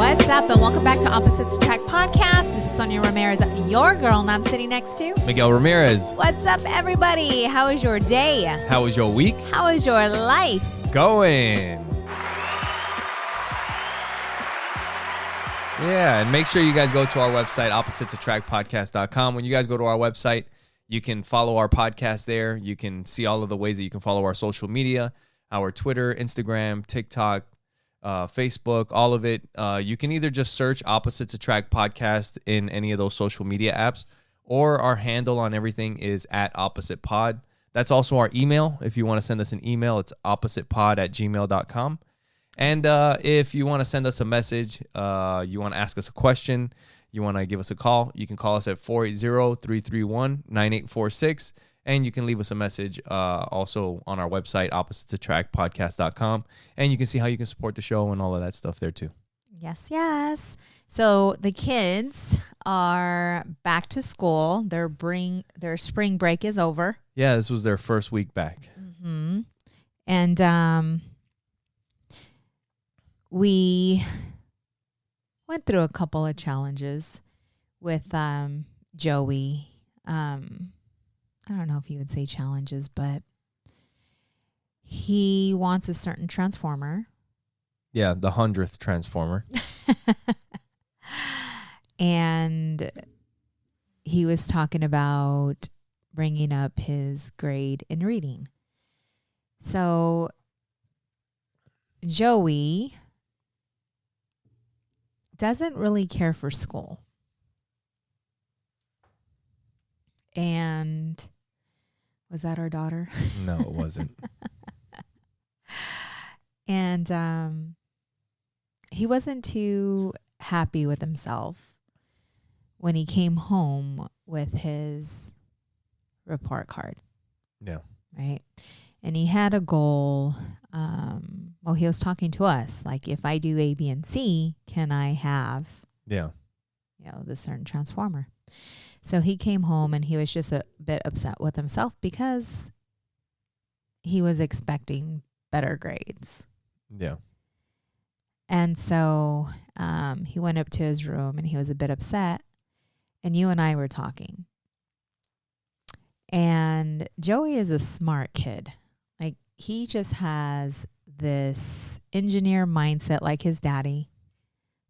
What's up, and welcome back to Opposites Attract Podcast. This is Sonia Ramirez, your girl, and I'm sitting next to Miguel Ramirez. What's up, everybody? How is your day? How was your week? How is your life? Going. Yeah, and make sure you guys go to our website, oppositesattractpodcast.com. When you guys go to our website, you can follow our podcast there. You can see all of the ways that you can follow our social media, our Twitter, Instagram, TikTok, Facebook, all of it. You can either just search Opposites Attract Podcast in any of those social media apps, or our handle on everything is @OppositePod. That's also our email. If you want to send us an email, it's oppositepod@gmail.com. And if you want to send us a message, you want to ask us a question, you want to give us a call, you can call us at 480-331-9846. And you can leave us a message also on our website, oppositesattractpodcast.com. And you can see how you can support the show and all of that stuff there too. Yes, yes. So the kids are back to school. Their spring break is over. Yeah, this was their first week back. Mm-hmm. And we went through a couple of challenges with Joey. I don't know if you would say challenges, but he wants a certain transformer. Yeah, the 100th transformer. And he was talking about bringing up his grade in reading. So Joey doesn't really care for school. And was that our daughter? No, it wasn't. And he wasn't too happy with himself when he came home with his report card. Yeah. Right. And he had a goal. Well, he was talking to us, like, if I do A, B, and C, can I have, this certain transformer? So he came home and he was just a bit upset with himself because he was expecting better grades. Yeah. And so he went up to his room and he was a bit upset. And you and I were talking. And Joey is a smart kid. Like, he just has this engineer mindset like his daddy.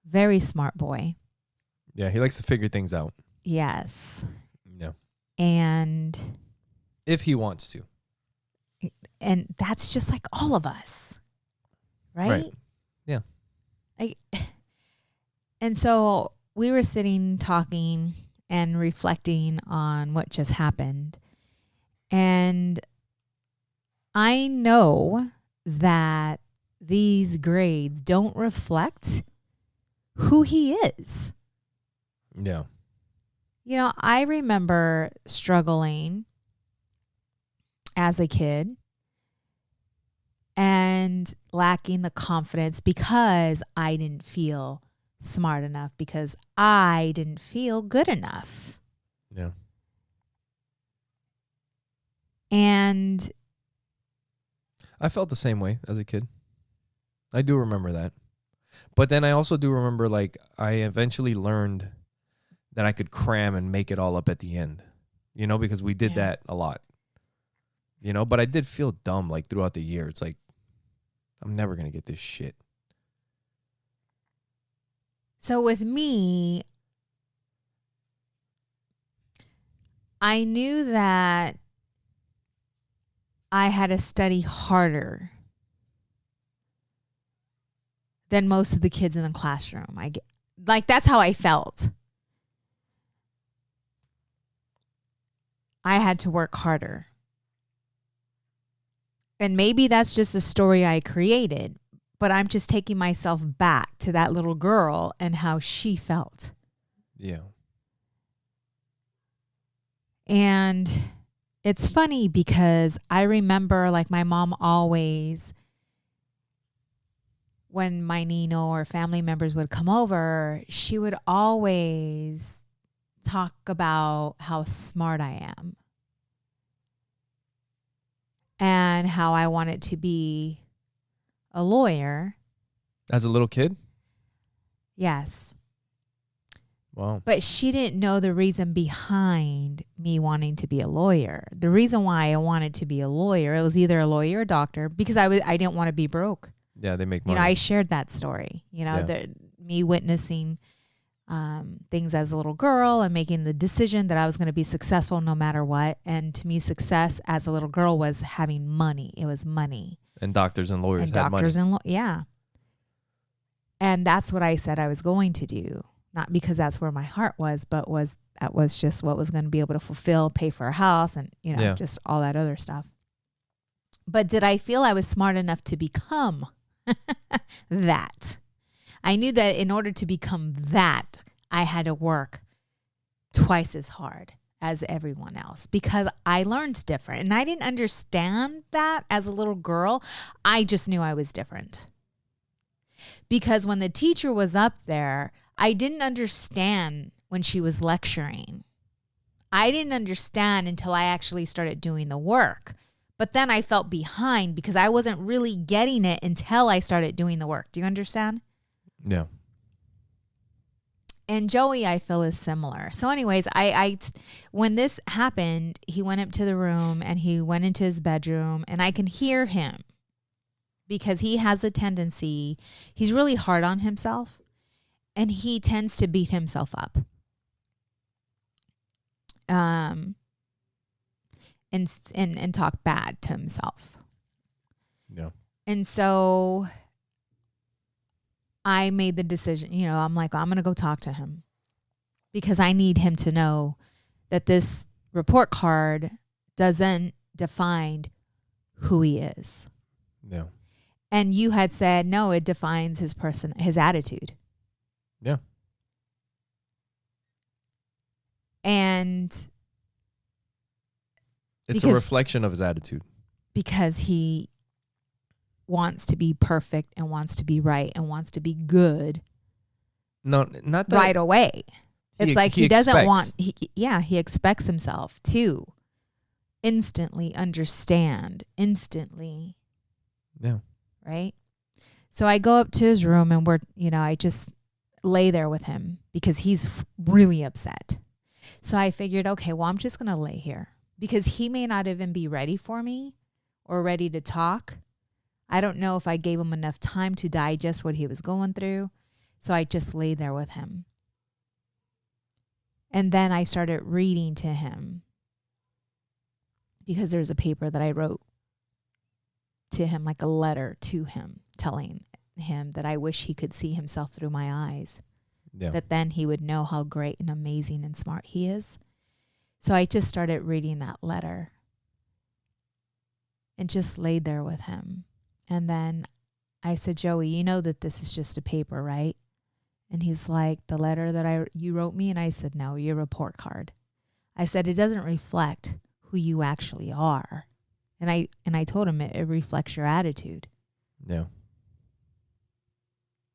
Very smart boy. Yeah, he likes to figure things out. Yes. Yeah. And if he wants to. And that's just like all of us. Right? Yeah. And so we were sitting talking and reflecting on what just happened. And I know that these grades don't reflect who he is. Yeah. You know, I remember struggling as a kid and lacking the confidence because I didn't feel smart enough, because I didn't feel good enough. Yeah. And I felt the same way as a kid. I do remember that. But then I also do remember, like, I eventually learned that I could cram and make it all up at the end, because we did that a lot, but I did feel dumb, like, throughout the year. It's like, I'm never going to get this shit. So with me, I knew that I had to study harder than most of the kids in the classroom. That's how I felt. I had to work harder. And maybe that's just a story I created, but I'm just taking myself back to that little girl and how she felt. Yeah. And it's funny because I remember, like, my mom always, when my Nino or family members would come over, she would always talk about how smart I am and how I wanted to be a lawyer. As a little kid? Yes. Wow. But she didn't know the reason behind me wanting to be a lawyer. The reason why I wanted to be a lawyer, it was either a lawyer or a doctor, because I didn't want to be broke. Yeah, they make money. You know, I shared that story. You know, me witnessing things as a little girl and making the decision that I was going to be successful no matter what. And to me, success as a little girl was having money. It was money. And doctors and lawyers and had doctors money. And yeah. And that's what I said I was going to do. Not because that's where my heart was, but that was just what was going to be able to fulfill, pay for a house and, you know, just all that other stuff. But did I feel I was smart enough to become that? I knew that in order to become that, I had to work twice as hard as everyone else because I learned different. And I didn't understand that as a little girl. I just knew I was different. Because when the teacher was up there, I didn't understand when she was lecturing. I didn't understand until I actually started doing the work. But then I felt behind because I wasn't really getting it until I started doing the work. Do you understand? Yeah. And Joey, I feel, is similar. So anyways, when this happened, he went up to the room and he went into his bedroom and I can hear him because he has a tendency, he's really hard on himself and he tends to beat himself up. And talk bad to himself. Yeah. And so I made the decision, you know, I'm like, I'm going to go talk to him because I need him to know that this report card doesn't define who he is. Yeah. And you had said, no, it defines his attitude. Yeah. And it's a reflection of his attitude. Because he wants to be perfect and wants to be right and wants to be good. No, not that right away. It's like he doesn't want, he expects himself to instantly understand, instantly. Yeah. Right? So I go up to his room and I just lay there with him because he's really upset. So I figured, okay, well, I'm just going to lay here because he may not even be ready for me or ready to talk. I don't know if I gave him enough time to digest what he was going through. So I just lay there with him. And then I started reading to him because there's a paper that I wrote to him, like a letter to him, telling him that I wish he could see himself through my eyes. Yeah. That then he would know how great and amazing and smart he is. So I just started reading that letter and just laid there with him. And then I said, Joey, you know that this is just a paper, right? And he's like, the letter that you wrote me? And I said, no, your report card. I said, it doesn't reflect who you actually are. And I told him it reflects your attitude. Yeah.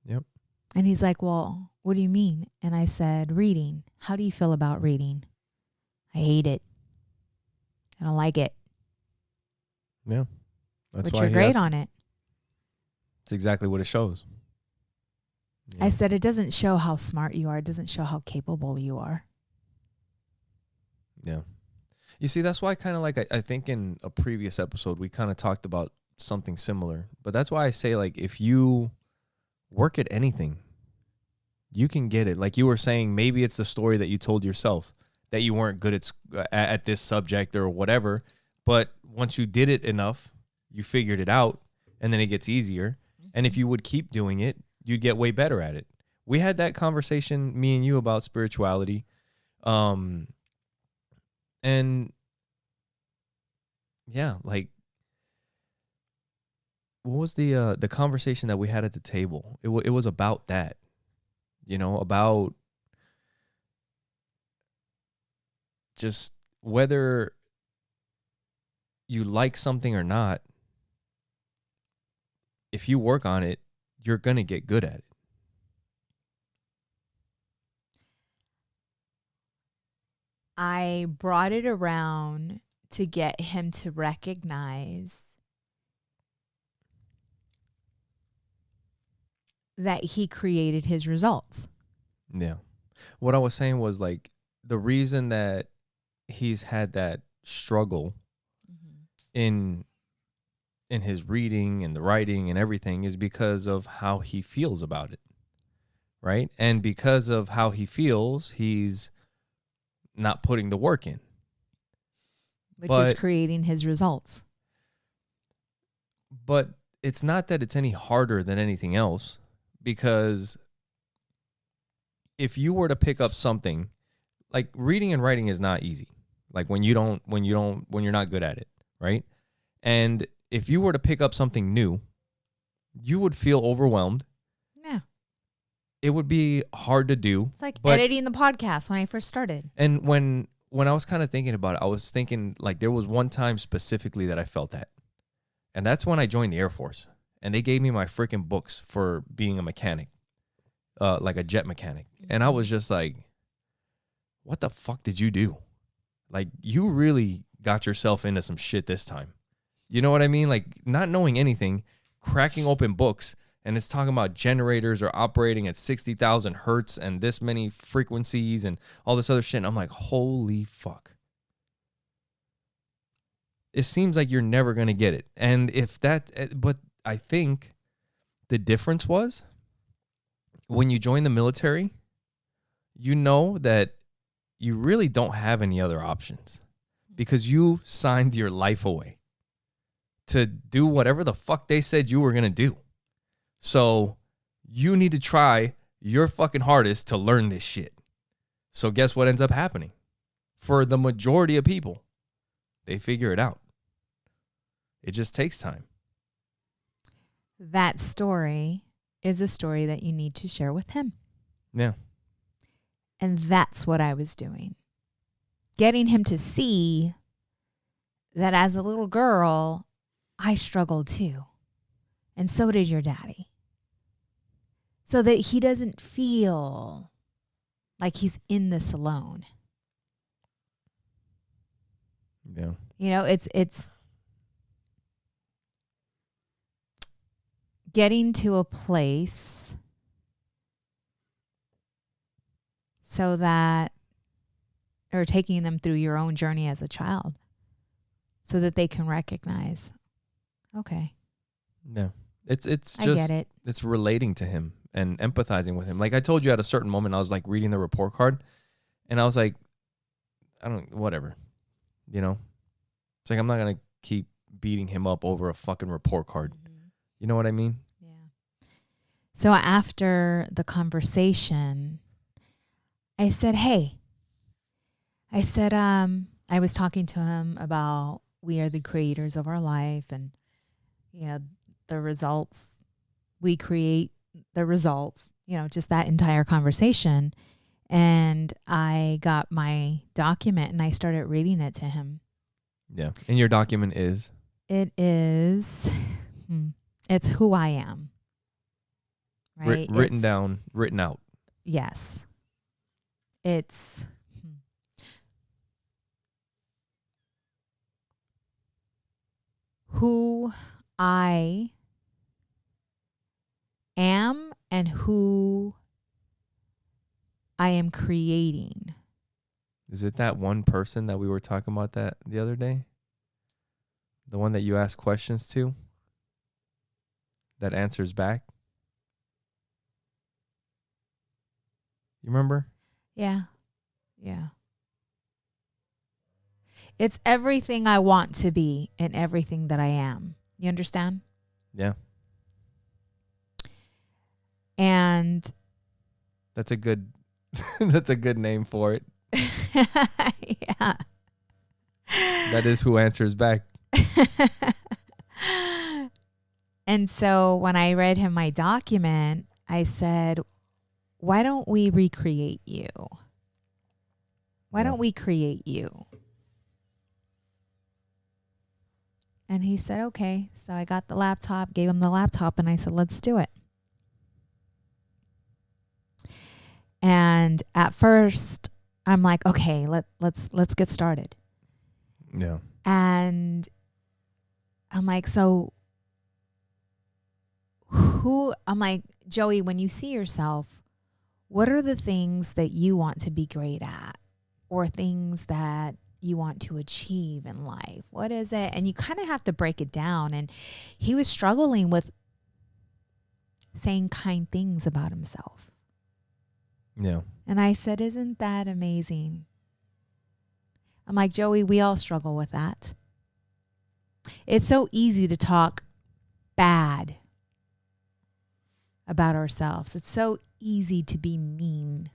Yep. And he's like, well, what do you mean? And I said, reading. How do you feel about reading? I hate it. I don't like it. Yeah. That's but why you're great on it. It's exactly what it shows. Yeah. I said, it doesn't show how smart you are. It doesn't show how capable you are. Yeah. You see, that's why kind of like I think in a previous episode, we kind of talked about something similar. But that's why I say, like, if you work at anything, you can get it. Like you were saying, maybe it's the story that you told yourself that you weren't good at this subject or whatever. But once you did it enough, you figured it out, and then it gets easier. Mm-hmm. And if you would keep doing it, you'd get way better at it. We had that conversation, me and you, about spirituality. And yeah, like, what was the conversation that we had at the table? It was about that, about just whether you like something or not. If you work on it, you're going to get good at it. I brought it around to get him to recognize that he created his results. Yeah. What I was saying was like the reason that he's had that struggle in his reading and the writing and everything is because of how he feels about it. Right? And because of how he feels, he's not putting the work in. Which is creating his results. But it's not that it's any harder than anything else, because if you were to pick up something, like reading and writing is not easy. Like when you're not good at it, right? And if you were to pick up something new, you would feel overwhelmed. Yeah. It would be hard to do. It's like editing the podcast when I first started. And when I was kind of thinking about it, I was thinking like there was one time specifically that I felt that. And that's when I joined the Air Force. And they gave me my freaking books for being a mechanic, like a jet mechanic. And I was just like, what the fuck did you do? Like, you really got yourself into some shit this time. You know what I mean? Like, not knowing anything, cracking open books, and it's talking about generators are operating at 60,000 hertz and this many frequencies and all this other shit. And I'm like, holy fuck. It seems like you're never going to get it. And but I think the difference was when you join the military, you know that you really don't have any other options because you signed your life away to do whatever the fuck they said you were going to do. So you need to try your fucking hardest to learn this shit. So guess what ends up happening? For the majority of people, they figure it out. It just takes time. That story is a story that you need to share with him. Yeah. And that's what I was doing. Getting him to see that as a little girl, I struggled too. And so did your daddy. So that he doesn't feel like he's in this alone. Yeah. You know, it's getting to a place so that, or taking them through your own journey as a child so that they can recognize, okay. Yeah. It's just, I get it. It's relating to him and empathizing with him. Like I told you at a certain moment, I was like reading the report card and I was like, whatever, you know, it's like, I'm not going to keep beating him up over a fucking report card. You know what I mean? Yeah. So after the conversation, I said, hey, I was talking to him about we are the creators of our life and, you know, the results, we create the results, you know, just that entire conversation. And I got my document and I started reading it to him. Yeah. And your document is? It is, it's who I am. Right? Written down, written out. Yes. It's who I am and who I am creating. Is it that one person that we were talking about that the other day? The one that you ask questions to? That answers back? You remember? Yeah. Yeah. It's everything I want to be and everything that I am. You understand? Yeah. And that's a good name for it. Yeah. That is who answers back. And so when I read him my document, I said, why don't we recreate you? Why don't we create you? And he said, okay. So I got the laptop, gave him the laptop, and I said, let's do it. And at first, I'm like, okay, let's get started. Yeah. And I'm like, so I'm like, Joey, when you see yourself, what are the things that you want to be great at, or things that you want to achieve in life? What is it? And you kind of have to break it down. And he was struggling with saying kind things about himself. Yeah. And I said, isn't that amazing? I'm like, Joey, we all struggle with that. It's so easy to talk bad about ourselves. It's so easy to be mean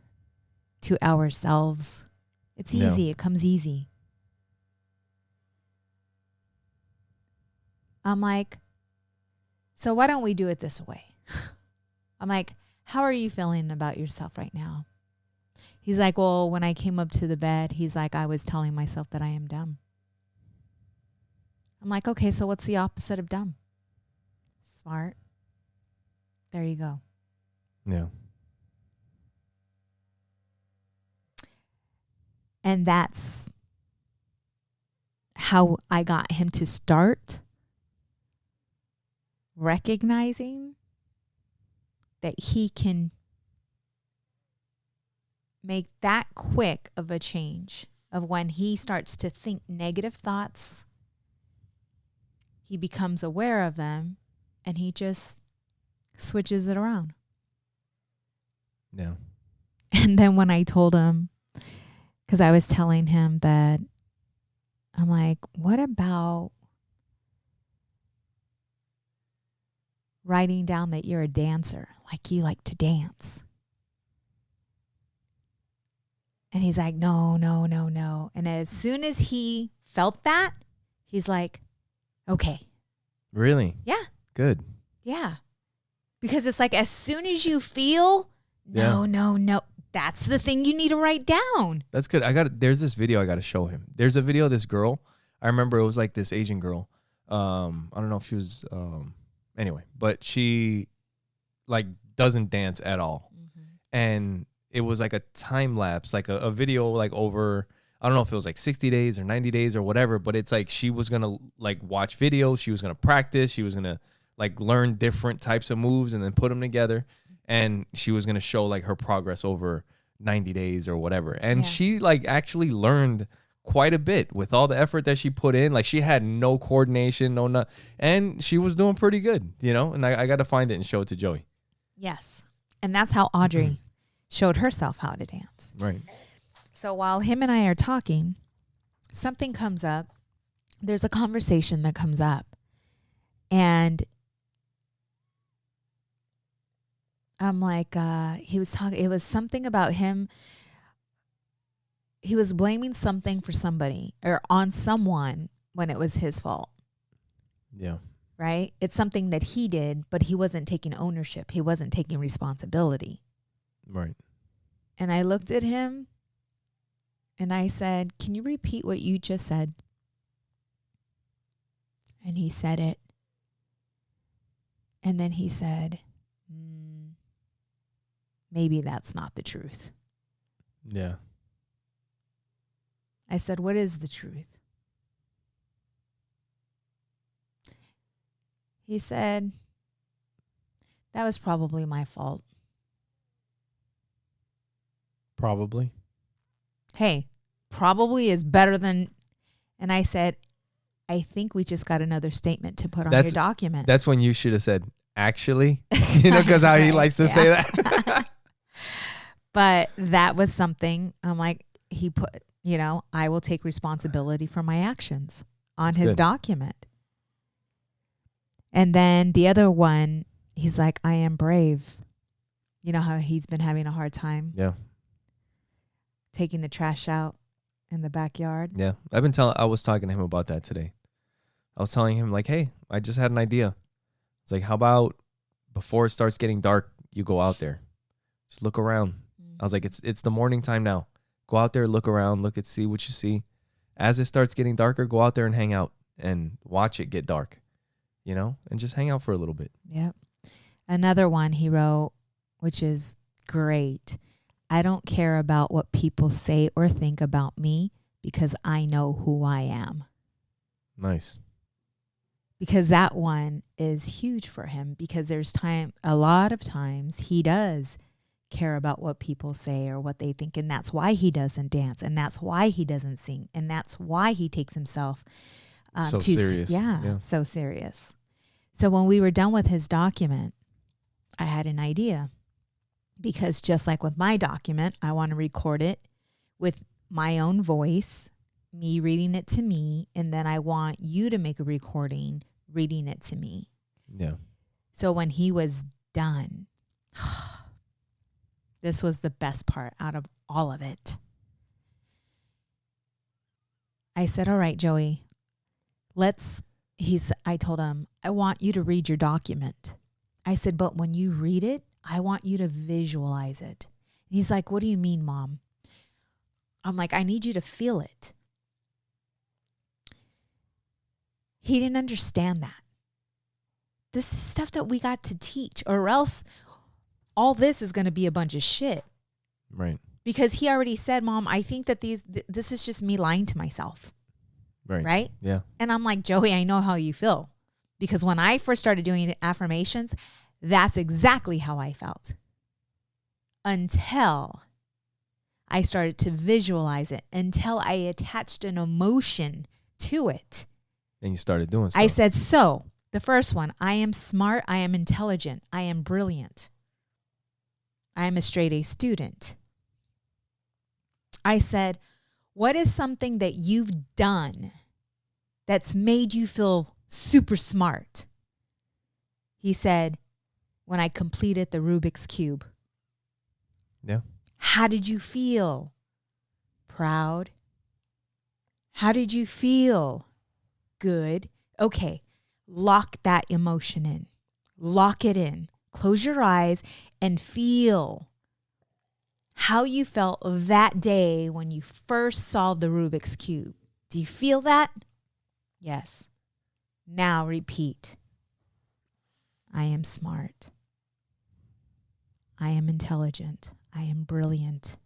to ourselves. It's easy. Yeah. It comes easy. I'm like, so why don't we do it this way? I'm like, how are you feeling about yourself right now? He's like, well, when I came up to the bed, he's like, I was telling myself that I am dumb. I'm like, okay, so what's the opposite of dumb? Smart. There you go. Yeah. And that's how I got him to start recognizing that he can make that quick of a change of when he starts to think negative thoughts. He becomes aware of them and he just switches it around. Yeah. And then when I told him, because I was telling him that, I'm like, what about writing down that you're a dancer, like you like to dance? And he's like, no. And as soon as he felt that, he's like, okay. Really? Yeah. Good. Yeah. Because it's like, as soon as you feel, no. That's the thing you need to write down. That's good. There's this video I got to show him. There's a video of this girl. I remember it was like this Asian girl. I don't know if she was, anyway, but she like doesn't dance at all. Mm-hmm. And it was like a time lapse, like a video like over, I don't know if it was like 60 days or 90 days or whatever, but it's like she was going to like watch videos. She was going to practice. She was going to like learn different types of moves and then put them together. And she was going to show like her progress over 90 days or whatever. And she like actually learned quite a bit with all the effort that she put in. Like she had no coordination, and she was doing pretty good, you know? And I got to find it and show it to Joey. Yes. And that's how Audrey showed herself how to dance. Right. So while him and I are talking, something comes up. There's a conversation that comes up. And I'm like, he was talking, it was something about him. He was blaming something for somebody or on someone when it was his fault. Yeah. Right? It's something that he did, but he wasn't taking ownership. He wasn't taking responsibility. Right. And I looked at him and I said, can you repeat what you just said? And he said it. And then he said, maybe that's not the truth. Yeah. I said, what is the truth? He said, that was probably my fault. Probably. Hey, probably is better than. And I said, I think we just got another statement to put on your document. That's when you should have said, actually, you know, because how he likes to say that. But that was something I'm like, he put, you know, I will take responsibility for my actions on his document. And then the other one, he's like, I am brave. You know how he's been having a hard time? Yeah. Taking the trash out in the backyard. Yeah. I was talking to him about that today. I was telling him like, hey, I just had an idea. It's like, how about before it starts getting dark, you go out there. Just look around. I was like, it's the morning time now. Go out there, look around, see what you see. As it starts getting darker, go out there and hang out and watch it get dark, you know, and just hang out for a little bit. Yep. Another one he wrote, which is great. I don't care about what people say or think about me because I know who I am. Nice. because that one is huge for him, because there's a lot of times he does care about what people say or what they think. And that's why he doesn't dance. And that's why he doesn't sing. And that's why he takes himself so serious. Yeah, so serious. So when we were done with his document, I had an idea, because just like with my document, I want to record it with my own voice, me reading it to me, and then I want you to make a recording reading it to me. Yeah. So when he was done, this was the best part out of all of it. I said, all right, Joey, I told him, I want you to read your document. I said, but when you read it, I want you to visualize it. And he's like, what do you mean, Mom? I'm like, I need you to feel it. He didn't understand that. This is stuff that we got to teach, or else all this is going to be a bunch of shit. Right. Because he already said, Mom, I think that this is just me lying to myself. Right. Right? Yeah. And I'm like, Joey, I know how you feel. Because when I first started doing affirmations, that's exactly how I felt. Until I started to visualize it, until I attached an emotion to it. And you started doing stuff. I said, so the first one, I am smart, I am intelligent, I am brilliant. I am a straight A student. I said, what is something that you've done that's made you feel super smart? He said, when I completed the Rubik's Cube. Yeah. How did you feel? Proud. How did you feel? Good. Okay. Lock that emotion in. Lock it in. Close your eyes and feel how you felt that day when you first solved the Rubik's Cube. Do you feel that? Yes. Now repeat. I am smart. I am intelligent. I am brilliant.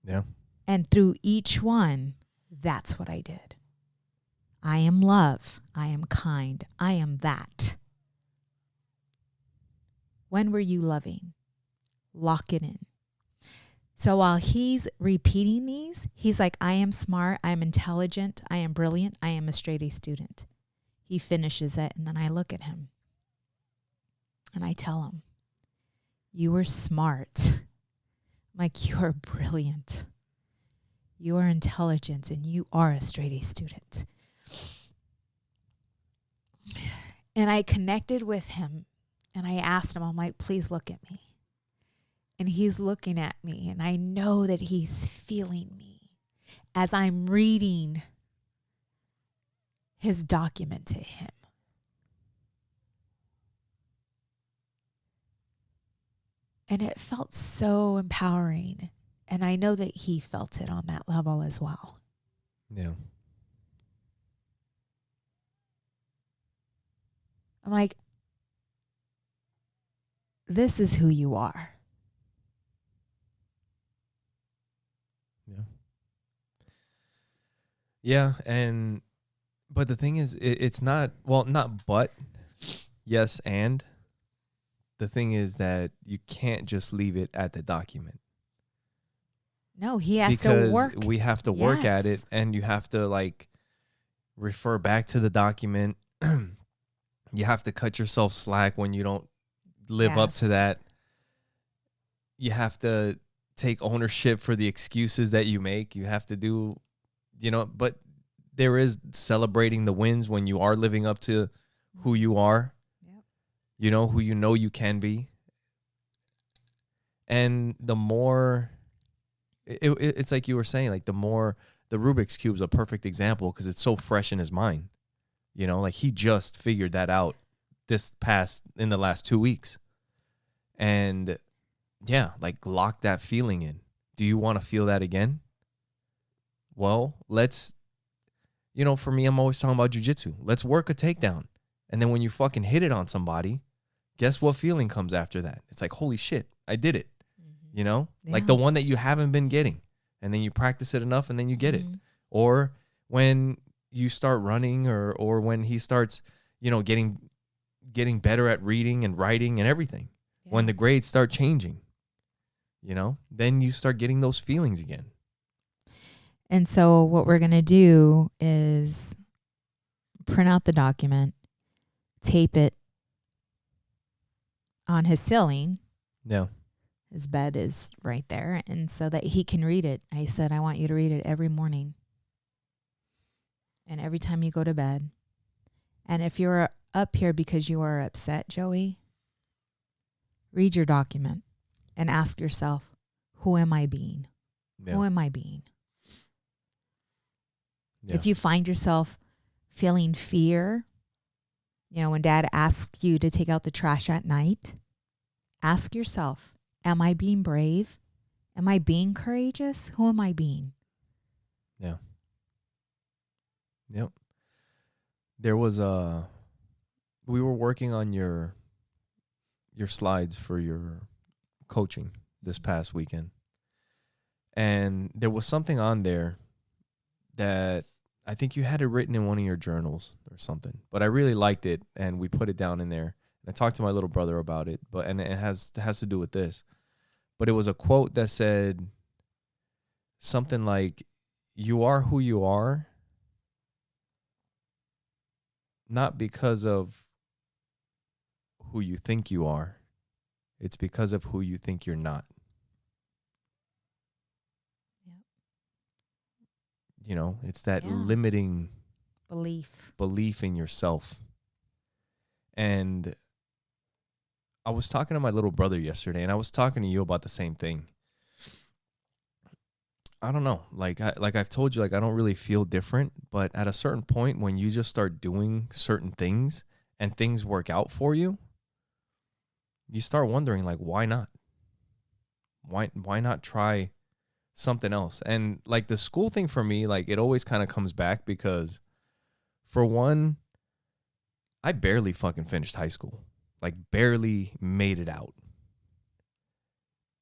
Yeah. And through each one, that's what I did. I am love. I am kind. I am that. When were you loving? Lock it in. So while he's repeating these, he's like, I am smart. I am intelligent. I am brilliant. I am a straight A student. He finishes it, and then I look at him. And I tell him, you are smart. I'm like, you are brilliant. You are intelligent, and you are a straight A student. And I connected with him, and I asked him, I'm like, please look at me. And he's looking at me, and I know that he's feeling me as I'm reading his document to him. And it felt so empowering. And I know that he felt it on that level as well. Yeah. I'm like, this is who you are. Yeah. Yeah. But the thing is, it's not, well, not but, yes, and. The thing is that you can't just leave it at the document. No, he has to work. Because we have to work at it, and you have to like refer back to the document. You have to cut yourself slack when you don't live up to that. You have to take ownership for the excuses that you make. You have to do, but there is celebrating the wins when you are living up to who you are. Who you can be. And the more, it's like you were saying, like the more, the Rubik's Cube's a perfect example because it's so fresh in his mind. Like he just figured that out in the last 2 weeks. And yeah, like lock that feeling in. Do you want to feel that again? Well, let's, for me, I'm always talking about jujitsu. Let's work a takedown. And then when you fucking hit it on somebody, guess what feeling comes after that? It's like, holy shit, I did it. Yeah. Like the one that you haven't been getting. And then you practice it enough and then you get it. Or when you start running or when he starts getting better at reading and writing and everything. Yeah. When the grades start changing, then you start getting those feelings again. And so what we're going to do is print out the document, tape it on his ceiling. Yeah. His bed is right there. And so that he can read it. I said, I want you to read it every morning. And every time you go to bed. And if you're up here because you are upset, Joey, read your document and ask yourself, who am I being? Yeah. Who am I being? Yeah. If you find yourself feeling fear, when Dad asks you to take out the trash at night, ask yourself, am I being brave? Am I being courageous? Who am I being? Yeah. Yep. There was we were working on your slides for your coaching this past weekend. And there was something on there that I think you had it written in one of your journals or something, but I really liked it, and we put it down in there. And I talked to my little brother about it, and it has to do with this. But it was a quote that said something like, "You are who you are, not because of who you think you are. It's because of who you think you're not." It's that limiting belief in yourself. And I was talking to my little brother yesterday, and I was talking to you about the same thing. I don't know. Like I've told you, I don't really feel different, but at a certain point when you just start doing certain things and things work out for you, you start wondering, why not? Why not try something else? And the school thing for me, it always kind of comes back because, for one, I barely fucking finished high school. Barely made it out.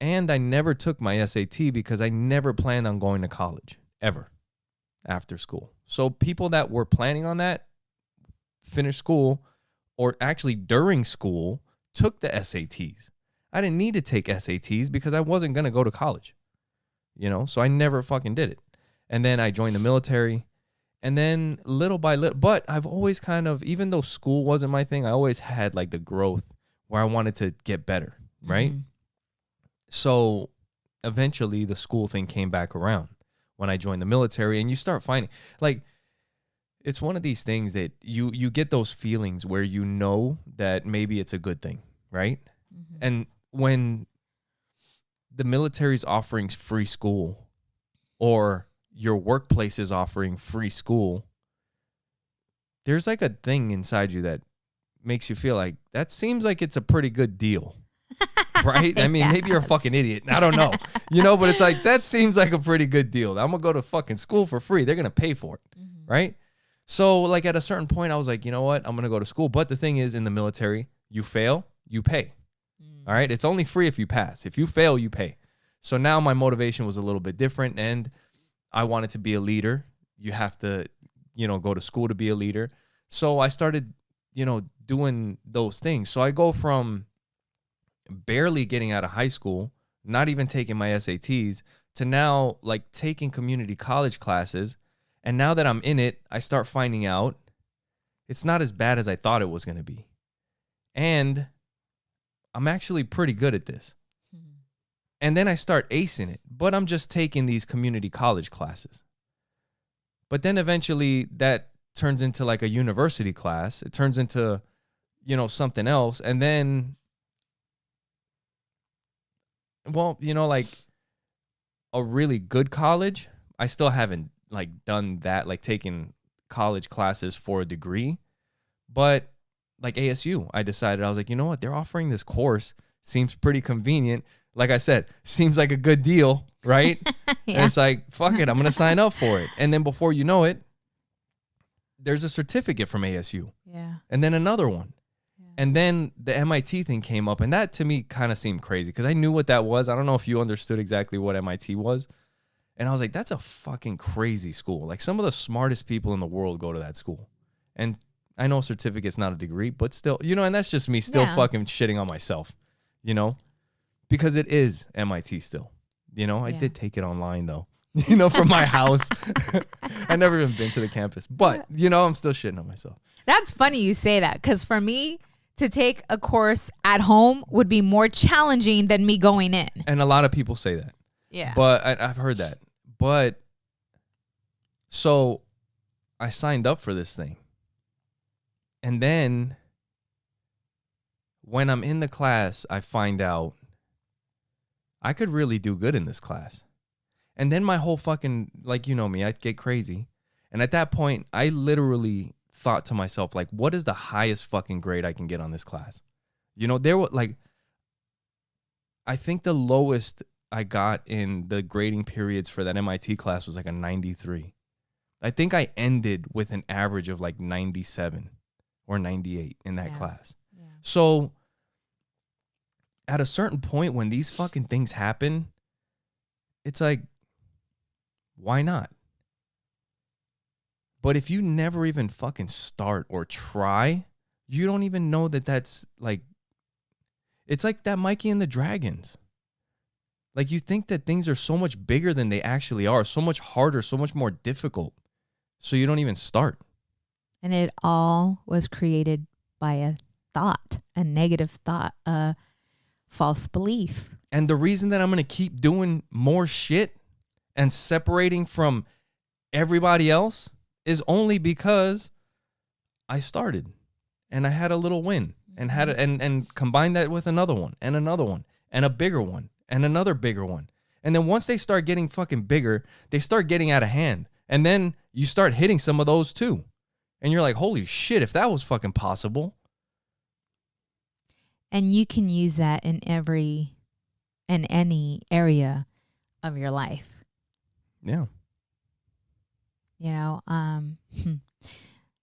And I never took my SAT because I never planned on going to college ever after school. So people that were planning on that finished school, or actually during school took the SATs. I didn't need to take SATs because I wasn't going to go to college. So I never fucking did it. And then I joined the military. And then little by little, but I've always kind of, even though school wasn't my thing, I always had the growth where I wanted to get better, right? Mm-hmm. So eventually the school thing came back around when I joined the military, and you start finding, it's one of these things that you get those feelings where that maybe it's a good thing, right? Mm-hmm. And when the military's offering free school, or your workplace is offering free school, there's a thing inside you that makes you feel like that seems like it's a pretty good deal, right? I mean, yes. Maybe you're a fucking idiot. I don't know, but it's that seems like a pretty good deal. I'm going to go to fucking school for free. They're going to pay for it, mm-hmm. right? So at a certain point, I was like, you know what? I'm going to go to school. But the thing is, in the military, you fail, you pay. All right? It's only free if you pass. If you fail, you pay. So now my motivation was a little bit different, and I wanted to be a leader. You have to, go to school to be a leader. So I started, doing those things. So I go from barely getting out of high school, not even taking my SATs, to now taking community college classes. And now that I'm in it, I start finding out it's not as bad as I thought it was going to be. And I'm actually pretty good at this. And then I start acing it, but I'm just taking these community college classes. But then eventually that turns into a university class. It turns into, something else. And then, a really good college, I still haven't done that, taking college classes for a degree. But ASU, I decided, I was like, you know what? They're offering this course. Seems pretty convenient. Like I said, seems like a good deal, right? Yeah. And it's fuck it, I'm going to sign up for it. And then before you know it, there's a certificate from ASU. Yeah. And then another one. Yeah. And then the MIT thing came up. And that to me kind of seemed crazy because I knew what that was. I don't know if you understood exactly what MIT was. And I was like, that's a fucking crazy school. Some of the smartest people in the world go to that school. And I know a certificate's not a degree, but still, and that's just me still fucking shitting on myself, because it is MIT still. I did take it online though, from my house. I never even been to the campus, but I'm still shitting on myself. That's funny you say that, because for me to take a course at home would be more challenging than me going in. And a lot of people say that. Yeah. But I've heard that. But so I signed up for this thing. And then when I'm in the class, I find out I could really do good in this class. And then my whole fucking, like, me, I'd get crazy. And at that point, I literally thought to myself, like, what is the highest fucking grade I can get on this class? There were I think the lowest I got in the grading periods for that MIT class was like a 93. I think I ended with an average of like 97 or 98 in that class. Yeah. So at a certain point when these fucking things happen, it's like, why not? But if you never even fucking start or try, you don't even know that that's like, it's like that Mikey and the Dragons. Like, you think that things are so much bigger than they actually are, so much harder, so much more difficult. So you don't even start. And it all was created by a thought, a negative thought, a false belief. And the reason that I'm going to keep doing more shit and separating from everybody else is only because I started and I had a little win and had and combined that with another one and a bigger one and another bigger one. And then once they start getting fucking bigger, they start getting out of hand. And then you start hitting some of those too. And you're like, holy shit, if that was fucking possible. And you can use that in any area of your life. Yeah.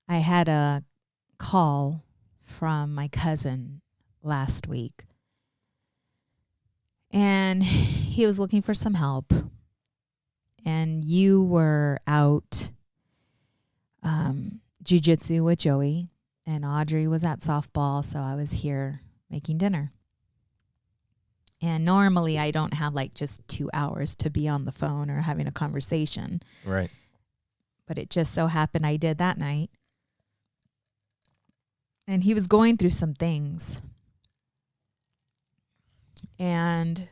I had a call from my cousin last week. And he was looking for some help. And you were out jiu-jitsu with Joey, and Audrey was at softball, so I was here making dinner. And normally I don't have like just 2 hours to be on the phone or having a conversation. Right. But it just so happened I did that night. And he was going through some things. And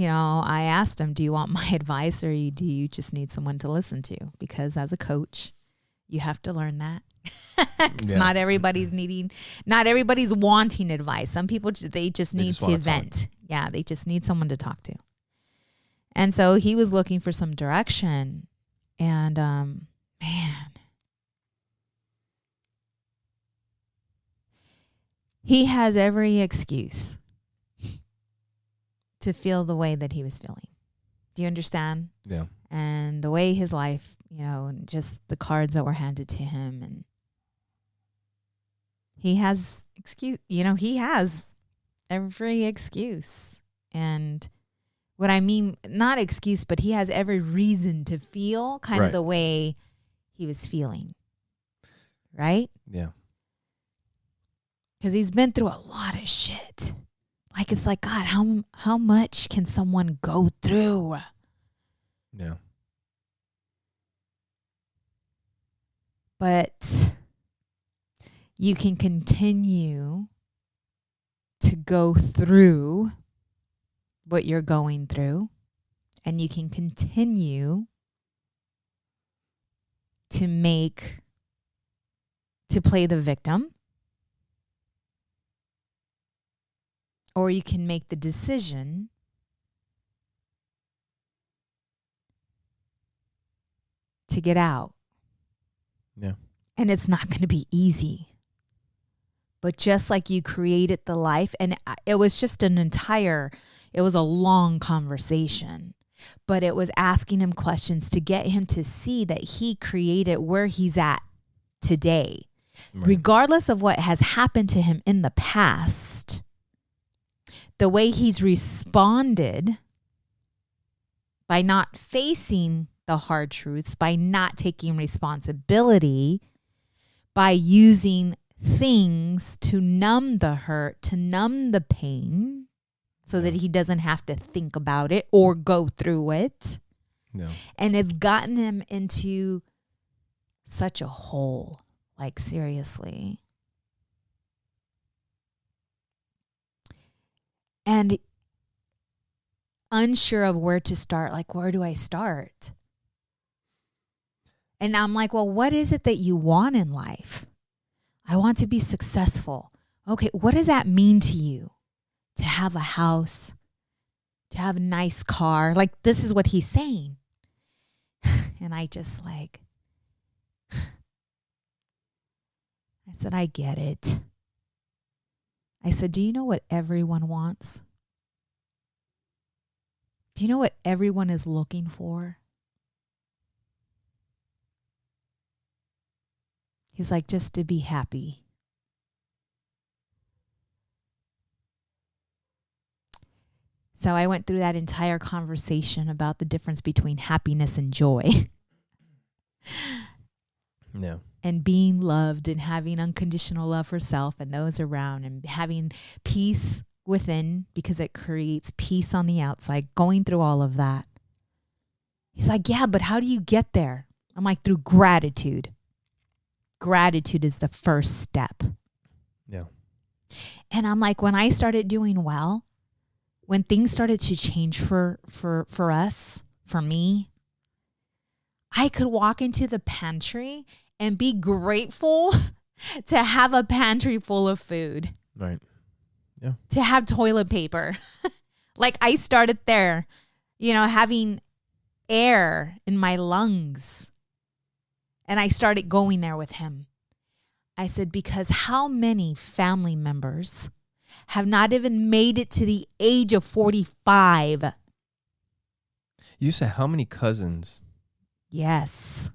I asked him, do you want my advice or do you just need someone to listen to? Because as a coach, you have to learn that. Not everybody's wanting advice. Some people, they just need to vent. Yeah, they just need someone to talk to. And so he was looking for some direction. And man, he has every excuse to feel the way that he was feeling. Do you understand? Yeah. And the way his life, and just the cards that were handed to him, and he has he has every excuse. And what I mean, not excuse, but he has every reason to feel kind of the way he was feeling. Right? Yeah. Because he's been through a lot of shit. Like, it's like, God, how much can someone go through? Yeah. But you can continue to go through what you're going through, and you can continue to play the victim. Or you can make the decision to get out. Yeah. And it's not going to be easy. But just like you created the life, and it was just it was a long conversation. But it was asking him questions to get him to see that he created where he's at today. Right. Regardless of what has happened to him in the past. The way he's responded by not facing the hard truths, by not taking responsibility, by using things to numb the hurt, to numb the pain, so that he doesn't have to think about it or go through it. No. And it's gotten him into such a hole, like seriously. And unsure of where to start, like, where do I start? And I'm like, well, what is it that you want in life? I want to be successful. Okay, what does that mean to you? To have a house, to have a nice car. Like, this is what he's saying. And I just like, I said, I get it. I said, do you know what everyone wants? Do you know what everyone is looking for? He's like, just to be happy. So I went through that entire conversation about the difference between happiness and joy. No. And being loved and having unconditional love for self and those around, and having peace within because it creates peace on the outside, going through all of that. He's like, yeah, but how do you get there? I'm like, through gratitude. Gratitude is the first step. Yeah. And I'm like, when I started doing well, when things started to change for us, for me, I could walk into the pantry and be grateful to have a pantry full of food. Right. Yeah. To have toilet paper. Like, I started there, having air in my lungs. And I started going there with him. I said, because how many family members have not even made it to the age of 45? You said how many cousins? Yes.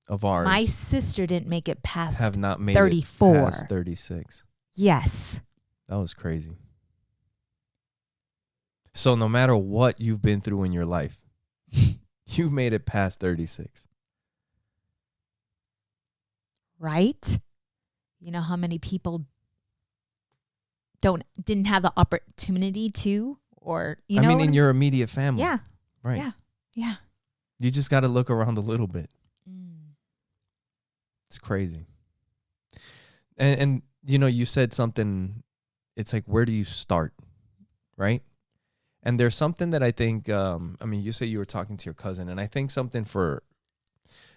Of ours. My sister didn't make it past have not made 34. It past 36. Yes. That was crazy. So no matter what you've been through in your life, you've made it past 36. Right? You know how many people didn't have the opportunity to, or in your immediate family. Yeah. Right. Yeah. Yeah. You just got to look around a little bit. It's crazy. And you said something, it's like, where do you start? Right? And there's something that I think, you say you were talking to your cousin, and I think something I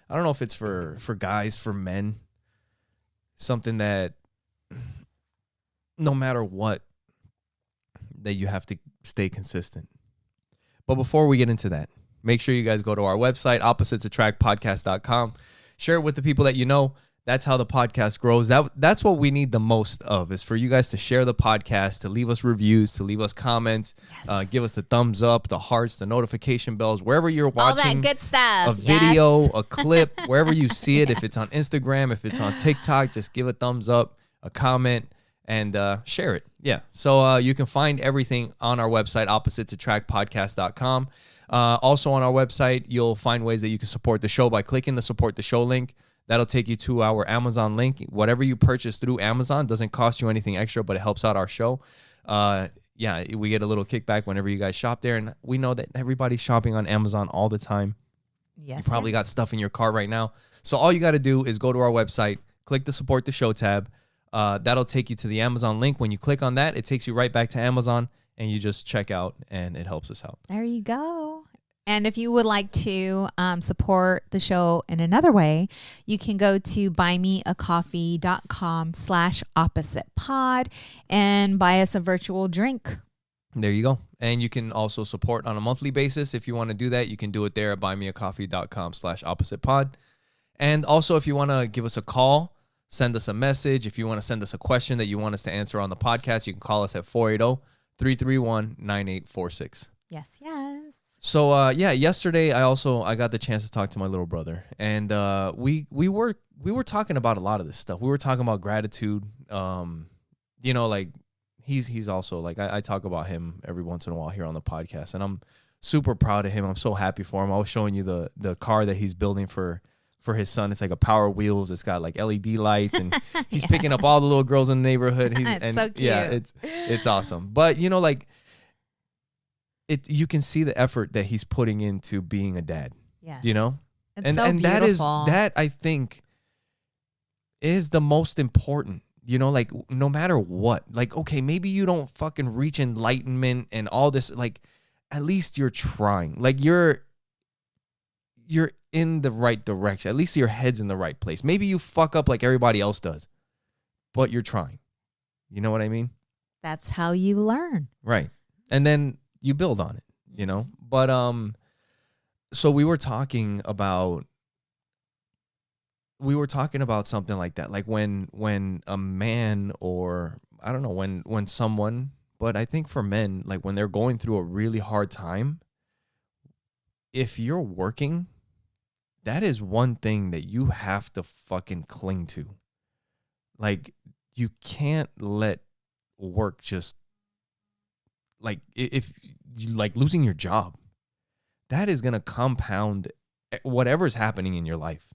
don't know if it's for guys, for men, something that no matter what, that you have to stay consistent. But before we get into that, make sure you guys go to our website, oppositesattractpodcast.com. Share it with the people that you know. That's how the podcast grows. That's what we need the most of, is for you guys to share the podcast, to leave us reviews, to leave us comments, give us the thumbs up, the hearts, the notification bells, wherever you're watching. All that good stuff. A video, a clip, wherever you see it. If it's on Instagram, if it's on TikTok, just give a thumbs up, a comment, and share it. Yeah. So you can find everything on our website, oppositesattractpodcast.com. Also on our website, you'll find ways that you can support the show by clicking the support the show link. That'll take you to our Amazon link. Whatever you purchase through Amazon doesn't cost you anything extra, but it helps out our show. We get a little kickback whenever you guys shop there. And we know that everybody's shopping on Amazon all the time. Yes. You probably got stuff in your cart right now. So all you got to do is go to our website, click the support the show tab. That'll take you to the Amazon link. When you click on that, it takes you right back to Amazon, and you just check out, and it helps us out. There you go. And if you would like to support the show in another way, you can go to buymeacoffee.com/oppositepod and buy us a virtual drink. There you go. And you can also support on a monthly basis. If you want to do that, you can do it there at buymeacoffee.com/oppositepod. And also, if you want to give us a call, send us a message. If you want to send us a question that you want us to answer on the podcast, you can call us at 480-331-9846. Yes. So yesterday I got the chance to talk to my little brother, and we were talking about a lot of this stuff. We were talking about gratitude. Like he's also like, I talk about him every once in a while here on the podcast, and I'm super proud of him. I'm so happy for him. I was showing you the car that he's building for his son. It's like a Power Wheels. It's got like LED lights, and he's picking up all the little girls in the neighborhood. It's so cute. Yeah, it's awesome. But you know, like you can see the effort that he's putting into being a dad. Yes. You know, it's so beautiful. that I think is the most important. You know, like no matter what, like, okay, maybe you don't fucking reach enlightenment and all this, like, at least you're trying. Like you're in the right direction. At least your head's in the right place. Maybe you fuck up like everybody else does, but you're trying. You know what I mean? That's how you learn. Right. And then you build on it, you know? But so we were talking about something like that. Like when a man, or I don't know, when someone, but I think for men, like when they're going through a really hard time, if you're working, that is one thing that you have to fucking cling to. Like you can't let work just, like, if you like losing your job, that is going to compound whatever's happening in your life.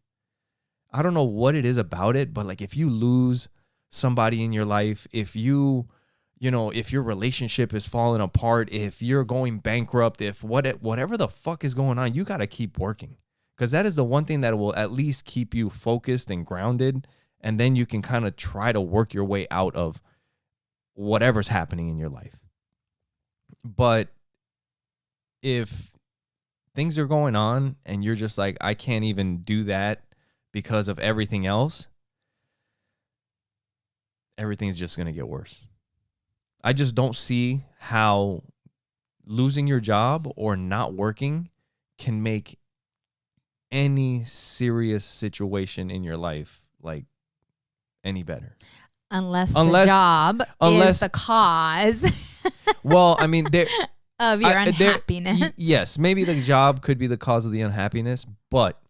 I don't know what it is about it, but like if you lose somebody in your life, if your relationship is falling apart, if you're going bankrupt, if whatever the fuck is going on, you got to keep working, because that is the one thing that will at least keep you focused and grounded, and then you can kind of try to work your way out of whatever's happening in your life. But if things are going on and you're just like, I can't even do that because of everything else, everything's just going to get worse. I just don't see how losing your job or not working can make any serious situation in your life like any better. Unless the job is the cause. Well, I mean, of your unhappiness. Yes, maybe the job could be the cause of the unhappiness, but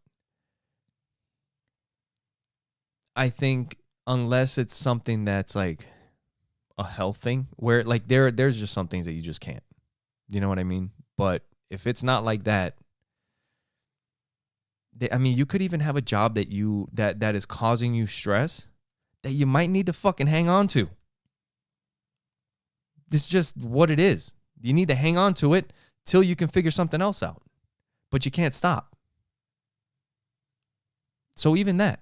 I think unless it's something that's like a health thing, where like there's just some things that you just can't. You know what I mean? But if it's not like that, I mean, you could even have a job that is causing you stress that you might need to fucking hang on to. It's just what it is. You need to hang on to it till you can figure something else out. But you can't stop. So even that.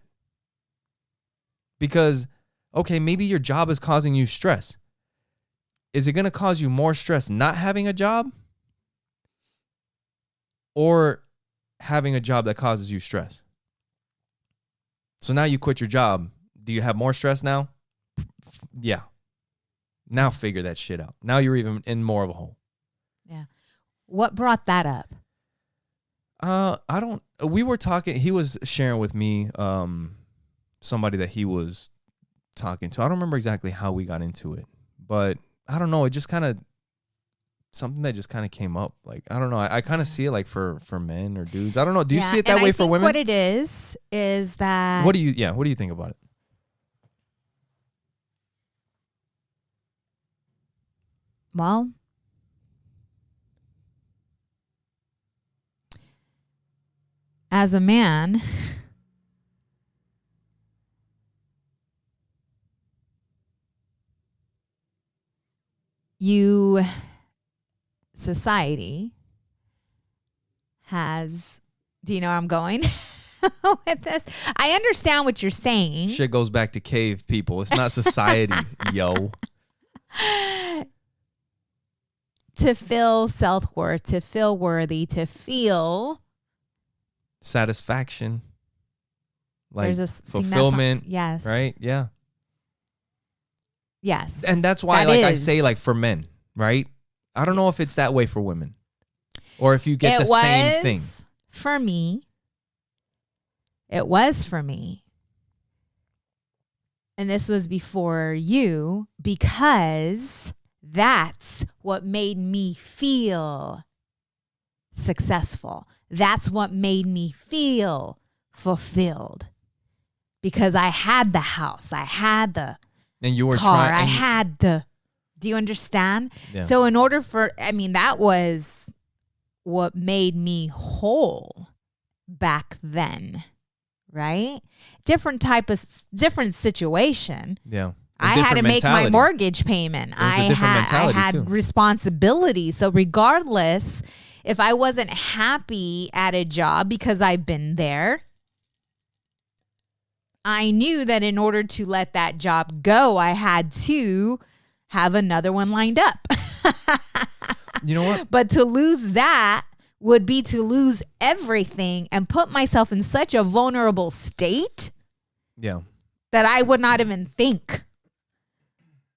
Because, okay, maybe your job is causing you stress. Is it going to cause you more stress not having a job? Or having a job that causes you stress? So now you quit your job. Do you have more stress now? Yeah. Now figure that shit out. Now you're even in more of a hole. Yeah. What brought that up? We were talking, he was sharing with me somebody that he was talking to. I don't remember exactly how we got into it, but I don't know. It just kind of, something that just kind of came up. Like, I don't know. I kind of see it like for men or dudes. I don't know. Do you see it that way for women? What it is that. What do you think about it? Well, as a man, society has, do you know where I'm going with this? I understand what you're saying. Shit goes back to cave people. It's not society, yo. To feel self-worth, to feel worthy, to feel satisfaction, like there's a fulfillment. Yes. Right? Yeah. Yes. And that's why I say like for men, right? I don't know if it's that way for women or if you get the same thing. For me. It was for me. And this was before you, because that's what made me feel successful. That's what made me feel fulfilled. Because I had the house, I had the and you were car, I had the, do you understand? Yeah. So in order for, I mean, that was what made me whole back then, right? Different situation. Yeah. I had to make my mortgage payment. I had responsibility. So regardless, if I wasn't happy at a job because I've been there, I knew that in order to let that job go, I had to have another one lined up. You know what? But to lose that would be to lose everything and put myself in such a vulnerable state. Yeah. That I would not even think.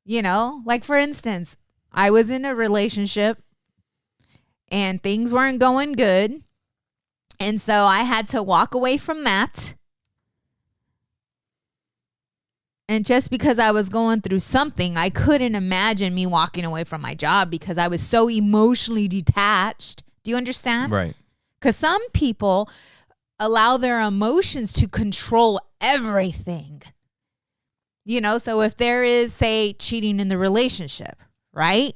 You know, like for instance, I was in a relationship and things weren't going good. And so I had to walk away from that. And just because I was going through something, I couldn't imagine me walking away from my job because I was so emotionally detached. Do you understand? Right. Because some people allow their emotions to control everything. You know, so if there is, say, cheating in the relationship, right?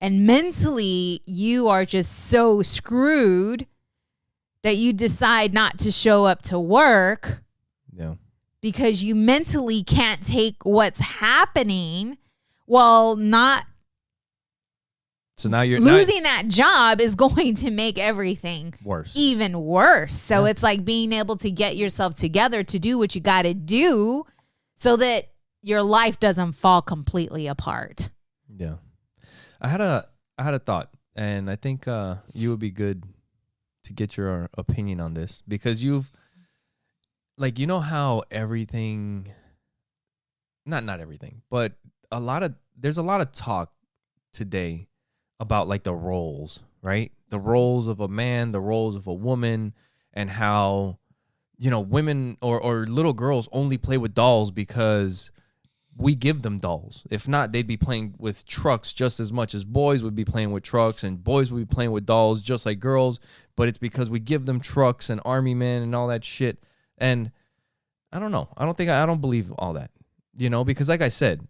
And mentally you are just so screwed that you decide not to show up to work. Yeah. Because you mentally can't take what's happening. Well, not. So now you're losing that job is going to make everything worse, even worse. So it's like being able to get yourself together to do what you got to do so that your life doesn't fall completely apart. Yeah. I had a thought, and I think you would be good to get your opinion on this because you've, like, you know how everything, not everything, but there's a lot of talk today about like the roles, right? The roles of a man, the roles of a woman, and how, you know, women or little girls only play with dolls because we give them dolls. If not, they'd be playing with trucks just as much as boys would be playing with trucks, and boys would be playing with dolls just like girls. But it's because we give them trucks and army men and all that shit. And I don't know. I don't believe all that, you know, because like I said,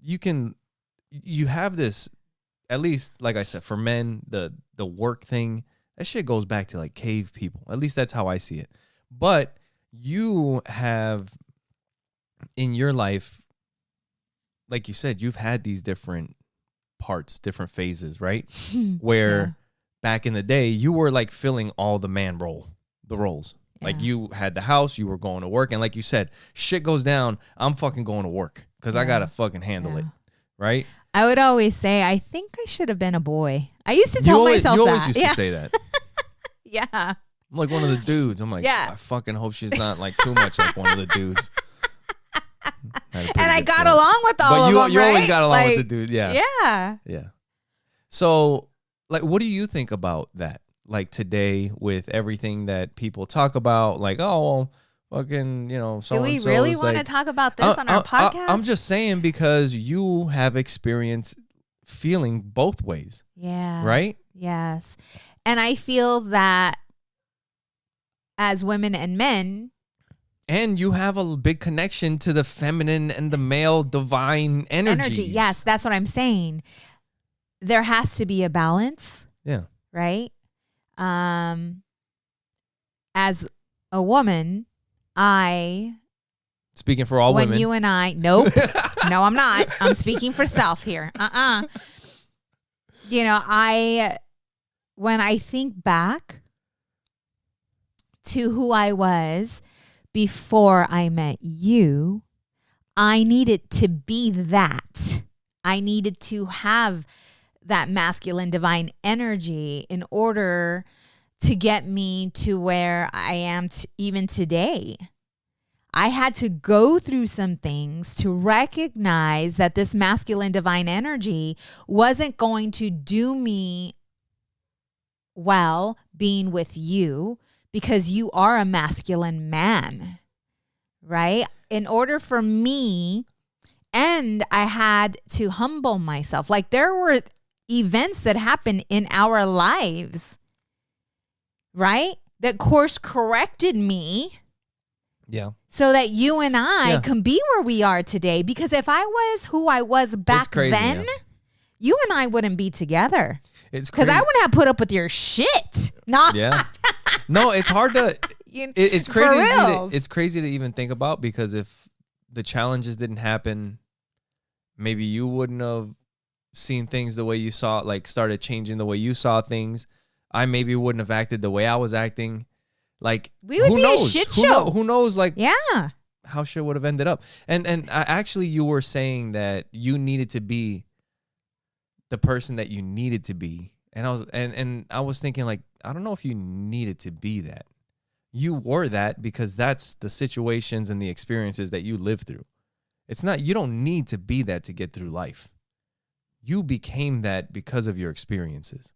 you have this, at least, like I said, for men, the work thing, that shit goes back to like cave people. At least that's how I see it. But you have in your life, like you said, you've had these different parts, different phases, right? Where back in the day, you were like filling all the roles. Yeah. Like you had the house, you were going to work. And like you said, shit goes down, I'm fucking going to work because I got to fucking handle it, right? I would always say, I think I should have been a boy. I used to tell myself that. You always used to say that. Yeah. I'm like one of the dudes. I'm like, I fucking hope she's not like too much like one of the dudes. And I got along with all of them, you right? always got along with the dudes. Yeah. Yeah. Yeah. So, like, what do you think about that? Like today with everything that people talk about, like, oh, fucking, you know, so do we really want to talk about this on our podcast? I'm just saying because you have experience feeling both ways. Yeah. Right? Yes. And I feel that as women and men. And you have a big connection to the feminine and the male divine energy. Yes, that's what I'm saying. There has to be a balance. Yeah. Right? As a woman, speaking for all women. When you and I, nope. No, I'm not. I'm speaking for self here. You know, when I think back to who I was before I met you, I needed to be that. I needed to have that masculine divine energy in order to get me to where I am even today. I had to go through some things to recognize that this masculine divine energy wasn't going to do me well being with you because you are a masculine man, right? In order for me, and I had to humble myself. Like there were events that happened in our lives, right? That course corrected me. Yeah. So that you and I can be where we are today. Because if I was who I was back then, you and I wouldn't be together. It's because I wouldn't have put up with your shit. No. Yeah. No, it's hard to. It's crazy. It's crazy to even think about, because if the challenges didn't happen, maybe you wouldn't have seen things the way you saw, like started changing the way you saw things. I maybe wouldn't have acted the way I was acting. Like, we would be a shit show. Who knows? Like, yeah, how shit would have ended up. And actually, you were saying that you needed to be the person that you needed to be, and I was thinking, like, I don't know if you needed to be that. You were that because that's the situations and the experiences that you lived through. It's not, you don't need to be that to get through life. You became that because of your experiences.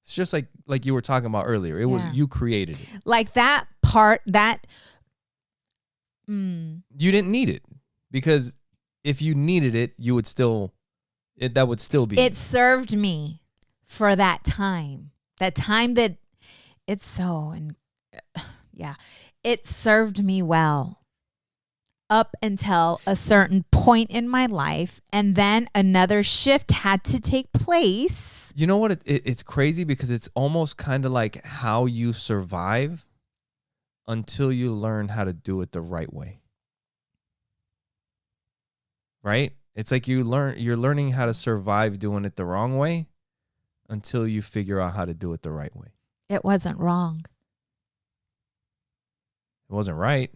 It's just like you were talking about earlier. It was, you created it. Like that part, that. You didn't need it, because if you needed it, you would still, that would still be. It served me for that time. That time that it's so, and it served me well up until a certain point in my life. And then another shift had to take place. You know what? It's crazy, because it's almost kind of like how you survive until you learn how to do it the right way. Right? It's like you're learning how to survive doing it the wrong way until you figure out how to do it the right way. It wasn't wrong. It wasn't right.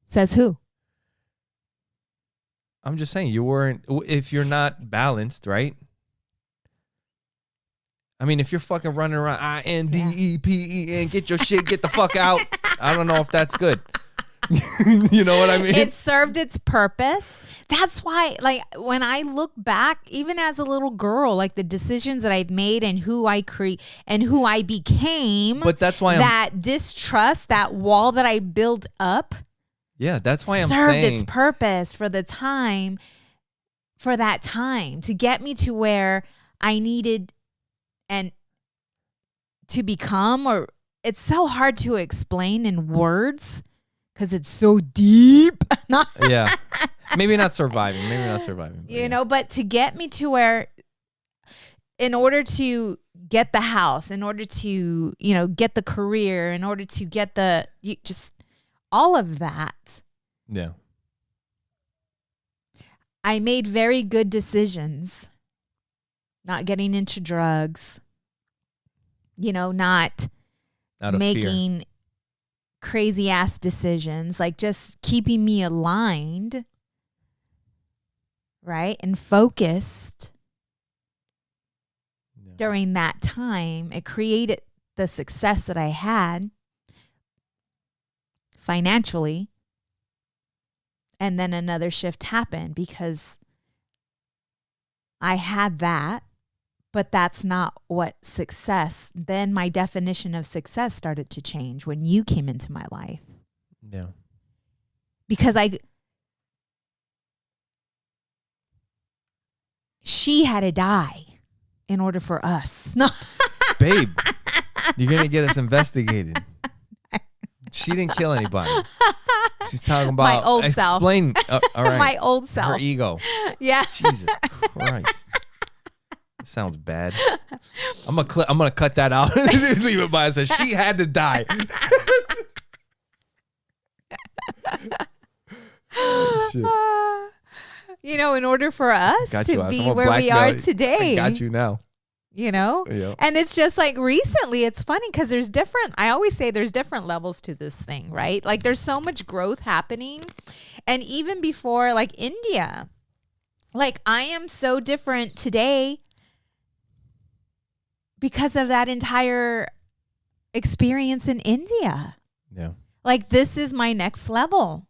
Says who? I'm just saying, you weren't, if you're not balanced, right? I mean, if you're fucking running around INDEPEN, get your shit, get the fuck out. I don't know if that's good. You know what I mean? It served its purpose. That's why, like, when I look back, even as a little girl, like the decisions that I've made and who I and who I became. But that's why that distrust, that wall that I built up. Yeah, that's why I'm served saying its purpose for the time, for that time, to get me to where I needed and to become. Or it's so hard to explain in words because it's so deep. Yeah, maybe not surviving. You know, but to get me to where, in order to get the house, in order to, you know, get the career, in order to get just all of that. Yeah. I made very good decisions. Not getting into drugs. You know, not making fear. Crazy ass decisions. Like just keeping me aligned. Right? And focused. Yeah. During that time, it created the success that I had. Financially. And then another shift happened because I had that, but that's not what success. Then my definition of success started to change when you came into my life. Yeah. Because she had to die in order for us. No. Babe, you're going to get us investigated. She didn't kill anybody. She's talking about my old self. All right. My old self. Her ego. Yeah. Jesus Christ. That sounds bad. I'm gonna cut that out. Leave it by itself. She had to die. Oh, shit. You know, in order for us to be where we are today. I got you now. You know? Yeah. And it's just like recently, it's funny because I always say there's different levels to this thing, right? Like there's so much growth happening. And even before like India, like I am so different today because of that entire experience in India. Yeah. Like this is my next level.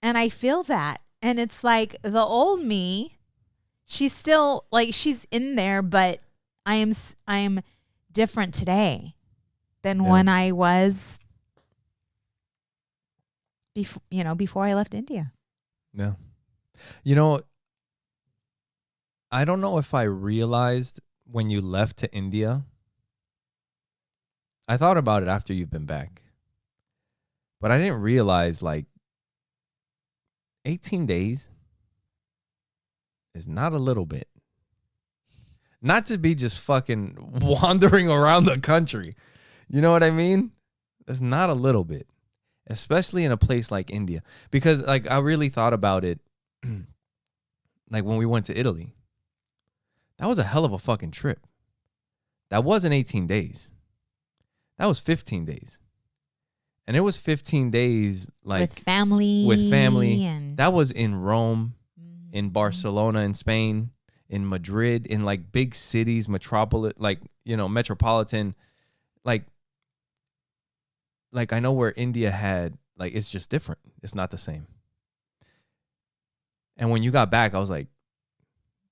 And I feel that. And it's like the old me, she's still like she's in there, but I am different today than when I was before I left India. Yeah. You know, I don't know if I realized when you left to India. I thought about it after you've been back. But I didn't realize like 18 days is not a little bit. Not to be just fucking wandering around the country. You know what I mean? It's not a little bit. Especially in a place like India. Because like I really thought about it like when we went to Italy. That was a hell of a fucking trip. That wasn't 18 days. That was 15 days. And it was 15 days like with family. And that was in Rome, in Barcelona, in Spain, in Madrid, in like big cities, metropolis, like, you know, metropolitan, like I know where India had, like, it's just different. It's not the same. And when you got back, I was like,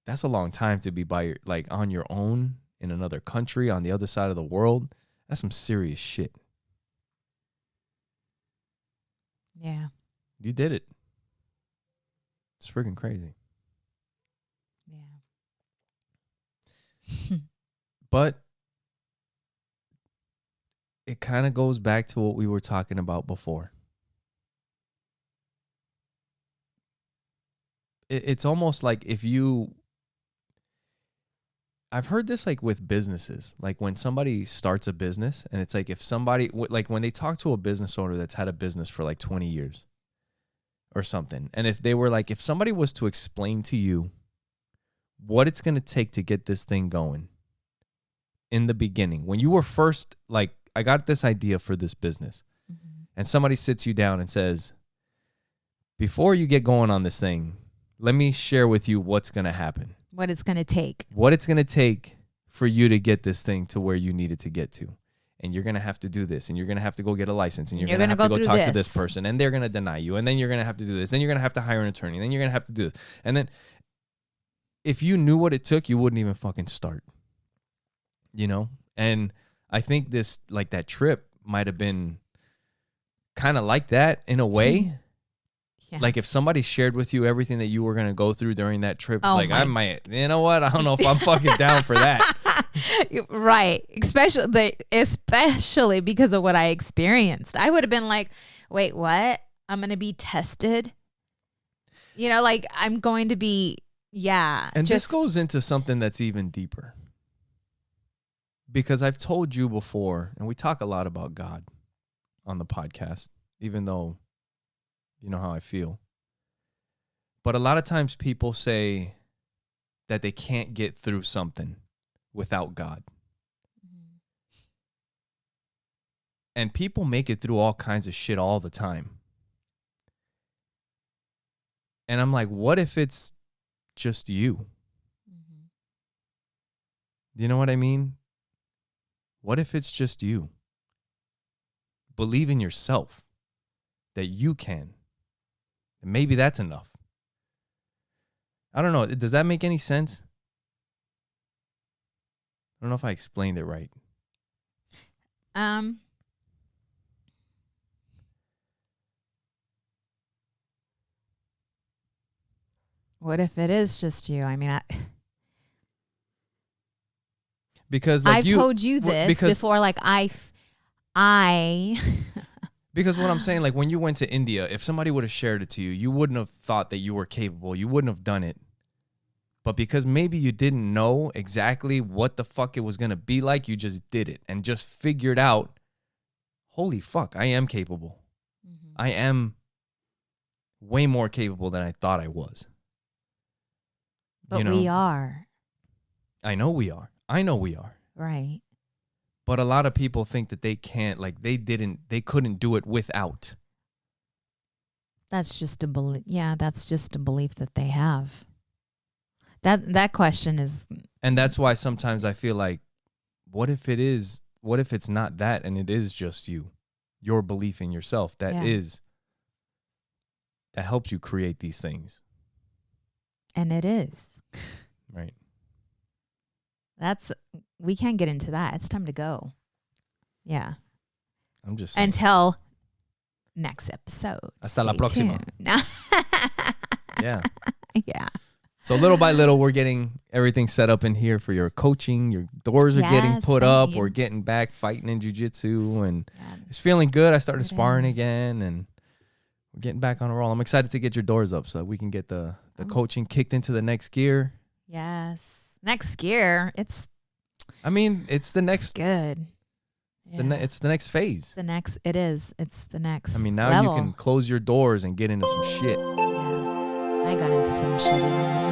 that's a long time to be by your, like on your own in another country on the other side of the world. That's some serious shit. Yeah. You did it. It's freaking crazy. Yeah. But it kind of goes back to what we were talking about before. It's almost like if you... I've heard this like with businesses, like when somebody starts a business and it's like if somebody, like when they talk to a business owner that's had a business for like 20 years or something. And if they were like, if somebody was to explain to you what it's going to take to get this thing going in the beginning, when you were first like, I got this idea for this business, and somebody sits you down and says, before you get going on this thing, let me share with you what's going to happen. What it's going to take. What it's going to take for you to get this thing to where you need it to get to. And you're going to have to do this. And you're going to have to go get a license. And you're going to have to go talk to this person. And they're going to deny you. And then you're going to have to do this. Then you're going to have to hire an attorney. And then you're going to have to do this. And then if you knew what it took, you wouldn't even fucking start. You know? And I think this, like that trip might have been kind of like that in a way. Yeah. Like if somebody shared with you everything that you were going to go through during that trip, it's like, I might, you know what? I don't know if I'm fucking down for that. Right. Especially because of what I experienced. I would have been like, wait, what? I'm going to be tested. You know, like I'm going to be, yeah. And this goes into something that's even deeper. Because I've told you before, and we talk a lot about God on the podcast, even though you know how I feel. But a lot of times people say that they can't get through something without God. Mm-hmm. And people make it through all kinds of shit all the time. And I'm like, what if it's just you? Mm-hmm. You know what I mean? What if it's just you? Believe in yourself that you can. And maybe that's enough. I don't know. Does that make any sense? I don't know if I explained it right. What if it is just you? I mean, because like I've told you this before. Like Because what I'm saying, like when you went to India, if somebody would have shared it to you, you wouldn't have thought that you were capable. You wouldn't have done it. But because maybe you didn't know exactly what the fuck it was going to be like, you just did it and just figured out, holy fuck, I am capable. Mm-hmm. I am way more capable than I thought I was. But we are. I know we are. Right. But a lot of people think that they can't, like they couldn't do it without. That's just a belief. Yeah, that's just a belief that they have. That question is. And that's why sometimes I feel like, what if it's not that and it is just you, your belief in yourself that helps you create these things. And it is. Right. We can't get into that. It's time to go. Yeah. I'm just saying. Until next episode. Hasta la próxima. Yeah. Yeah. So little by little, we're getting everything set up in here for your coaching. Your doors are getting put up. We're getting back fighting in jiu-jitsu, and it's feeling good. I started sparring again, and we're getting back on a roll. I'm excited to get your doors up so that we can get the the coaching kicked into the next gear. Yes. Next gear. It's the next. It's good. It's the next phase. It is. It's the next. Now level. you can close your doors and get into some shit. Yeah. I got into some shit in the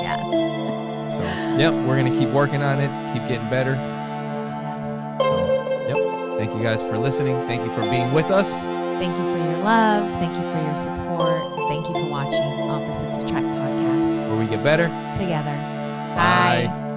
Yes. So, yep, we're going to keep working on it, keep getting better. Yes. So, yep. Thank you guys for listening. Thank you for being with us. Thank you for your love. Thank you for your support. Thank you for watching Opposites Attract podcast. Where we get better together. Bye. Bye.